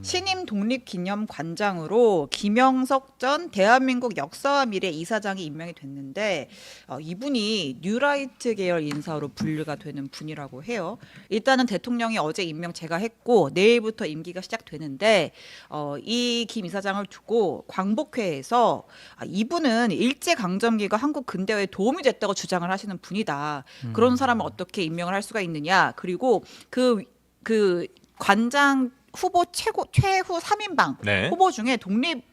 신임 독립기념관장으로 김영석 전 대한민국 역사와 미래 이사장이 임명이 됐는데 이분이 뉴라이트 계열 인사로 분류가 되는 분이라고 해요. 일단은 대통령이 어제 임명 제가 했고 내일부터 임기가 시작되는데 이 김 이사장을 두고 광복회에서 이분은 일제강점기가 한국 근대화에 도움이 됐다고 주장을 하시는 분이다. 그런 사람을 어떻게 임명을 할 수가 있느냐. 그리고 그 관장 후보 최후 3인방 네. 후보 중에 독립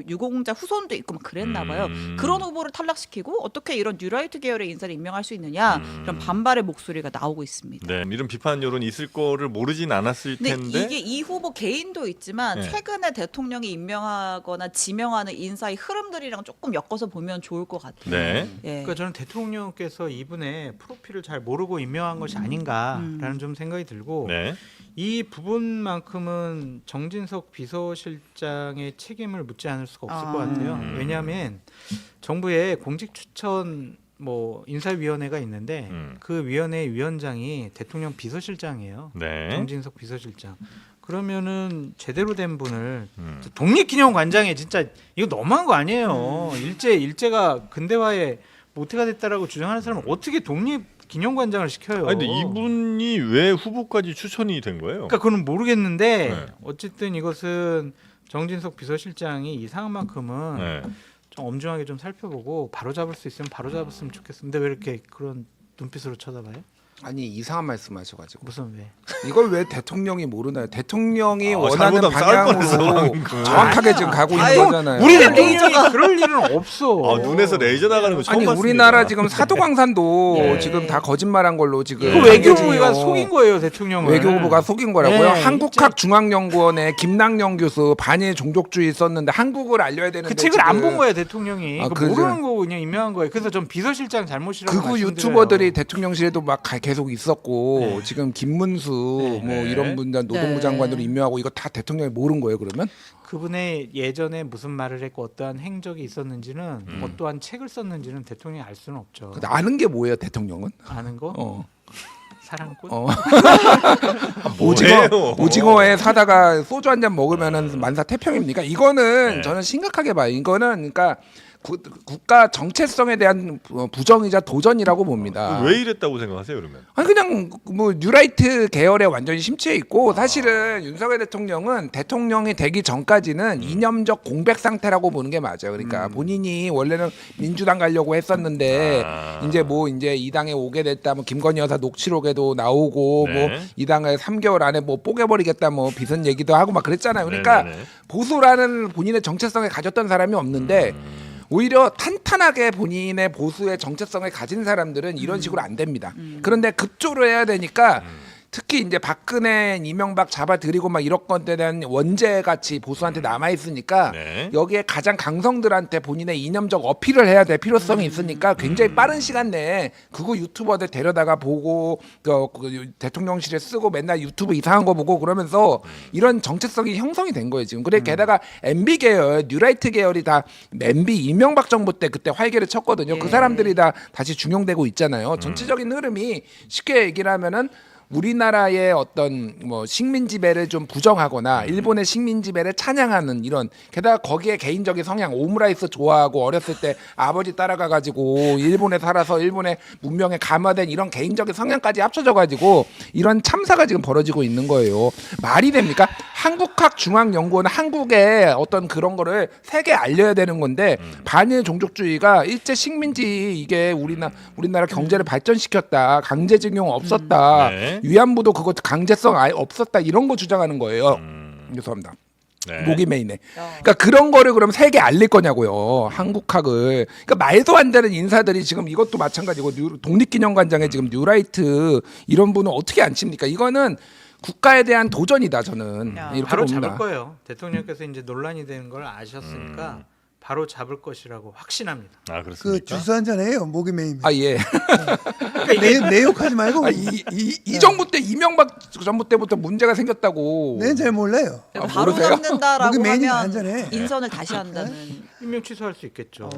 유공자 후손도 있고 막 그랬나 봐요. 그런 후보를 탈락시키고 어떻게 이런 뉴라이트 계열의 인사를 임명할 수 있느냐 이런 반발의 목소리가 나오고 있습니다. 네, 이런 비판 여론이 있을 거를 모르진 않았을 텐데. 근데 이게 이 후보 개인도 있지만 네. 최근에 대통령이 임명하거나 지명하는 인사의 흐름들이랑 조금 엮어서 보면 좋을 것 같아요. 네. 예. 그러니까 저는 대통령께서 이분의 프로필을 잘 모르고 임명한 것이 아닌가라는 좀 생각이 들고 네. 이 부분만큼은 정진석 비서실장의 책임을 묻지 않을 수가 없을 것 같아요. 왜냐하면 정부의 공직추천 인사위원회가 있는데 그 위원회 위원장이 대통령 비서실장이에요. 네. 정진석 비서실장. 그러면은 제대로 된 분을 독립기념관장에 진짜 이거 너무한 거 아니에요. 일제가 근대화에 모태가 됐다라고 주장하는 사람은 어떻게 독립기념관장을 시켜요? 아니, 근데 이분이 왜 후보까지 추천이 된 거예요? 그러니까 그건 모르겠는데 네. 어쨌든 이것은 정진석 비서실장이 이 상황만큼은 네. 좀 엄중하게 좀 살펴보고 바로 잡을 수 있으면 바로 잡았으면 좋겠습니다. 왜 이렇게 그런 눈빛으로 쳐다봐요? 아니 이상한 말씀하셔가지고 무슨 왜? 이걸 왜 대통령이 모르나요? 대통령이 아, 원하는 잘못하면 싸울 뻔했어, 방향으로 방금. 정확하게 지금 가고 있는 아유, 거잖아요. 우리 대통령이 그럴 일은 없어. 눈에서 레이저 나가는 거 처음 아니 봤습니다. 우리나라 지금 사도광산도 네. 지금 다 거짓말한 걸로 지금 그 외교부가 속인 거예요, 대통령을. 외교부가 속인 거라고요. 네, 한국학중앙연구원의 김낙령 교수 반일 종족주의 썼는데 한국을 알려야 되는데 그 책을 안 본 거예요, 대통령이. 아, 그거 모르는 거 그냥 임명한 거예요. 그래서 전 비서실장 잘못이라고 극우 말씀드려요. 유튜버들이 대통령실에도 막 계속 있었고 지금 김문수 네. 이런 분들 노동부 네. 장관으로 임명하고 이거 다 대통령이 모른 거예요 그러면? 그분의 예전에 무슨 말을 했고 어떠한 행적이 있었는지는 어떠한 책을 썼는지는 대통령이 알 수는 없죠. 근데 아는 게 뭐예요 대통령은? 아는 거? 어. 사랑꾼? 뭐예요? 오징어에 사다가 소주 한 잔 먹으면은 만사태평입니까? 이거는 네. 저는 심각하게 봐요. 이거는 그러니까 국가 정체성에 대한 부정이자 도전이라고 봅니다. 왜 이랬다고 생각하세요, 그러면? 아니 그냥 뉴라이트 계열에 완전히 심취해 있고 사실은 윤석열 대통령은 대통령이 되기 전까지는 이념적 공백 상태라고 보는 게 맞아요. 그러니까 본인이 원래는 민주당 가려고 했었는데 이제 이 당에 오게 됐다. 김건희 여사 녹취록에도 나오고 네. 이 당을 3개월 안에 뽀개버리겠다 비선 얘기도 하고 막 그랬잖아요. 그러니까 네네네. 보수라는 본인의 정체성을 가졌던 사람이 없는데 오히려 탄탄하게 본인의 보수의 정체성을 가진 사람들은 이런 식으로 안 됩니다. 그런데 급조를 해야 되니까 특히 이제 박근혜, 이명박 잡아들이고 막 이런 것에 대한 원죄 같이 보수한테 남아 있으니까 네. 여기에 가장 강성들한테 본인의 이념적 어필을 해야 될 필요성이 있으니까 굉장히 빠른 시간 내에 그거 유튜버들 데려다가 보고 그 대통령실에 쓰고 맨날 유튜브 이상한 거 보고 그러면서 이런 정체성이 형성이 된 거예요 지금. 그래 게다가 MB 계열, 뉴라이트 계열이 다 MB 이명박 정부 때 그때 활개를 쳤거든요. 그 사람들이 다 다시 중용되고 있잖아요. 전체적인 흐름이 쉽게 얘기를 하면은 우리나라의 어떤 식민 지배를 좀 부정하거나 일본의 식민 지배를 찬양하는 이런 게다가 거기에 개인적인 성향 오므라이스 좋아하고 어렸을 때 아버지 따라가 가지고 일본에 살아서 일본의 문명에 감화된 이런 개인적인 성향까지 합쳐져 가지고 이런 참사가 지금 벌어지고 있는 거예요. 말이 됩니까? 한국학중앙연구원은 한국의 어떤 그런 거를 세계에 알려야 되는 건데 반일 종족주의가 일제 식민지 이게 우리나라 경제를 발전시켰다. 강제징용 없었다. 네. 위안부도 그거 강제성 아예 없었다 이런 거 주장하는 거예요. 죄송합니다. 네. 목이 메이네. 그러니까 그런 거를 그럼 세계에 알릴 거냐고요. 한국학을. 그러니까 말도 안 되는 인사들이 지금 이것도 마찬가지고 독립기념관장에 지금 뉴라이트 이런 분은 어떻게 안 칩니까? 이거는 국가에 대한 도전이다 저는 이렇게 바로 봅니다. 잡을 거예요. 대통령께서 이제 논란이 되는 걸 아셨으니까 바로 잡을 것이라고 확신합니다. 아, 그렇습니까? 그 주스 한잔 해요. 목이 메이면. 아 예. 내 욕하지 말고. 이 정부 때 이명박 정부 때부터 문제가 생겼다고. 난 잘 몰라요. 바로 모르세요? 잡는다라고 목이 메이니까 하면 한잔해. 인선을 다시 한다는. 임명 취소할 수 있겠죠.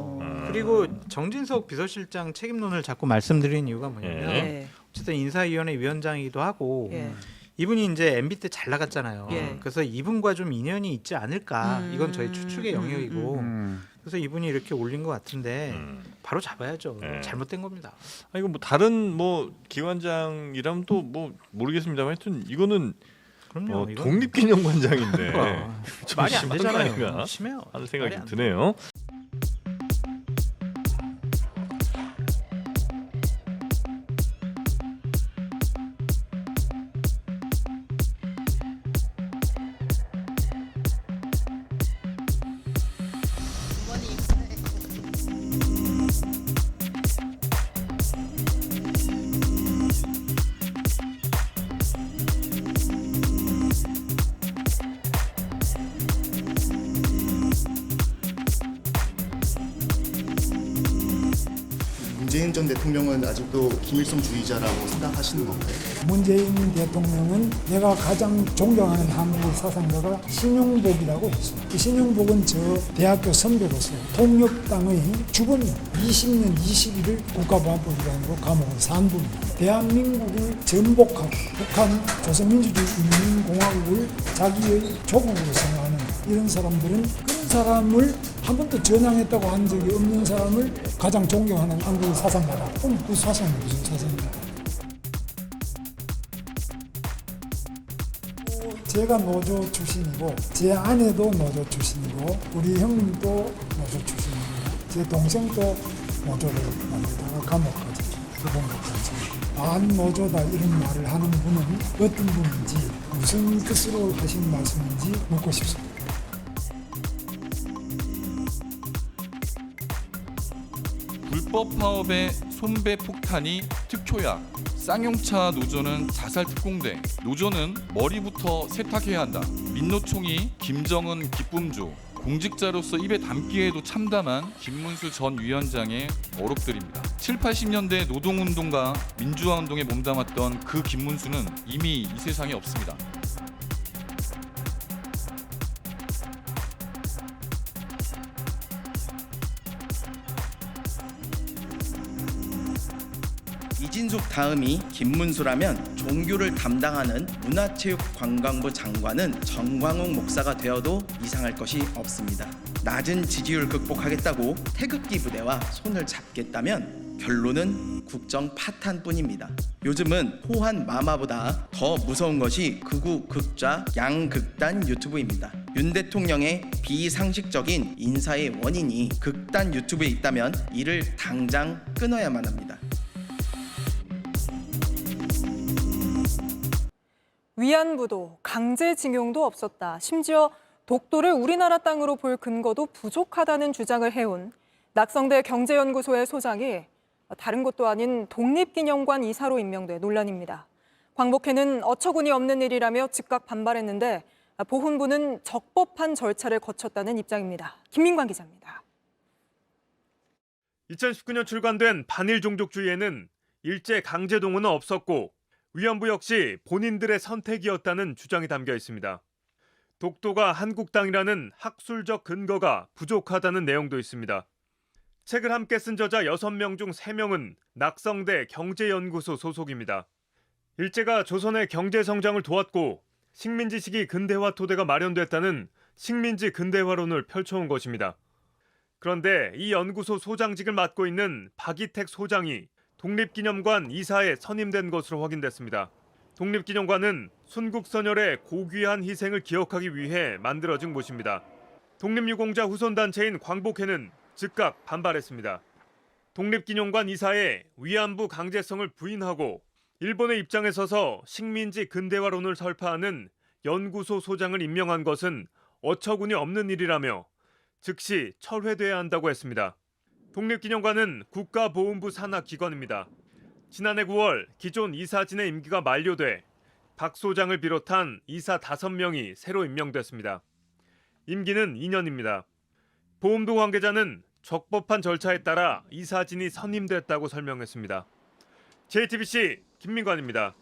그리고 정진석 비서실장 책임론을 자꾸 말씀드리는 이유가 뭐냐면 예. 네. 어쨌든 인사위원회 위원장이기도 하고 예. 이분이 이제 MB 때 잘 나갔잖아요. 예. 그래서 이분과 좀 인연이 있지 않을까. 이건 저희 추측의 영역이고. 그래서 이분이 이렇게 올린 것 같은데 바로 잡아야죠. 네. 잘못된 겁니다. 아 이거 뭐 다른 뭐 기관장이라면 또 뭐 모르겠습니다만 하여튼 이거는 그럼요. 이건 독립기념관장인데 좀 말이 안 심한 거 되잖아요. 아닌가 심해요. 하는 말이 생각이 안 드네요. 문재인 전 대통령은 아직도 김일성주의자라고 생각하시는 건가요? 문재인 대통령은 내가 가장 존경하는 한국 사상가가 신용복이라고 했어요. 그 신용복은 저 대학교 선배로서 통역당의 주범 20년 20일을 국가보안법위원으로 감옥을 산 분입니다. 대한민국을 전복하고 북한 조선민주주의 인민공화국을 자기의 조국으로 생각하는 이런 사람들은 그런 사람을 한 번도 전향했다고 한 적이 없는 사람을 가장 존경하는 한국의 사상가다. 그럼 그 사상은 무슨 사상입니까? 제가 노조 출신이고 제 아내도 노조 출신이고 우리 형님도 노조 출신이고 제 동생도 노조를 만들다가 감옥까지 들어온 것 같습니다. 반노조다 이런 말을 하는 분은 어떤 분인지 무슨 뜻으로 하신 말씀인지 묻고 싶습니다. 불법 파업의 손배 폭탄이 특효약. 쌍용차 노조는 자살 특공대. 노조는 머리부터 세탁해야 한다. 민노총이 김정은 기쁨주. 공직자로서 입에 담기에도 참담한 김문수 전 위원장의 어록들입니다. 7, 80년대 노동운동과 민주화운동에 몸담았던 그 김문수는 이미 이 세상에 없습니다. 이진숙 다음이 김문수라면 종교를 담당하는 문화체육관광부 장관은 정광욱 목사가 되어도 이상할 것이 없습니다. 낮은 지지율 극복하겠다고 태극기 부대와 손을 잡겠다면 결론은 국정 파탄뿐입니다. 요즘은 호환 마마보다 더 무서운 것이 극우 극좌 양극단 유튜브입니다. 윤 대통령의 비상식적인 인사의 원인이 극단 유튜브에 있다면 이를 당장 끊어야만 합니다. 위안부도 강제징용도 없었다. 심지어 독도를 우리나라 땅으로 볼 근거도 부족하다는 주장을 해온 낙성대 경제연구소의 소장이 다른 곳도 아닌 독립기념관 이사로 임명돼 논란입니다. 광복회는 어처구니 없는 일이라며 즉각 반발했는데 보훈부는 적법한 절차를 거쳤다는 입장입니다. 김민관 기자입니다. 2019년 출간된 반일 종족주의에는 일제 강제 동원은 없었고 위안부 역시 본인들의 선택이었다는 주장이 담겨 있습니다. 독도가 한국 땅이라는 학술적 근거가 부족하다는 내용도 있습니다. 책을 함께 쓴 저자 6명 중 3명은 낙성대 경제연구소 소속입니다. 일제가 조선의 경제 성장을 도왔고 식민지 시기 근대화 토대가 마련됐다는 식민지 근대화론을 펼쳐온 것입니다. 그런데 이 연구소 소장직을 맡고 있는 박이택 소장이 독립기념관 이사에 선임된 것으로 확인됐습니다. 독립기념관은 순국선열의 고귀한 희생을 기억하기 위해 만들어진 곳입니다. 독립유공자 후손단체인 광복회는 즉각 반발했습니다. 독립기념관 이사에 위안부 강제성을 부인하고 일본의 입장에 서서 식민지 근대화론을 설파하는 연구소 소장을 임명한 것은 어처구니 없는 일이라며 즉시 철회돼야 한다고 했습니다. 독립기념관은 국가보훈부 산하 기관입니다. 지난해 9월 기존 이사진의 임기가 만료돼 박 소장을 비롯한 이사 5명이 새로 임명됐습니다. 임기는 2년입니다. 보훈부 관계자는 적법한 절차에 따라 이사진이 선임됐다고 설명했습니다. JTBC 김민관입니다.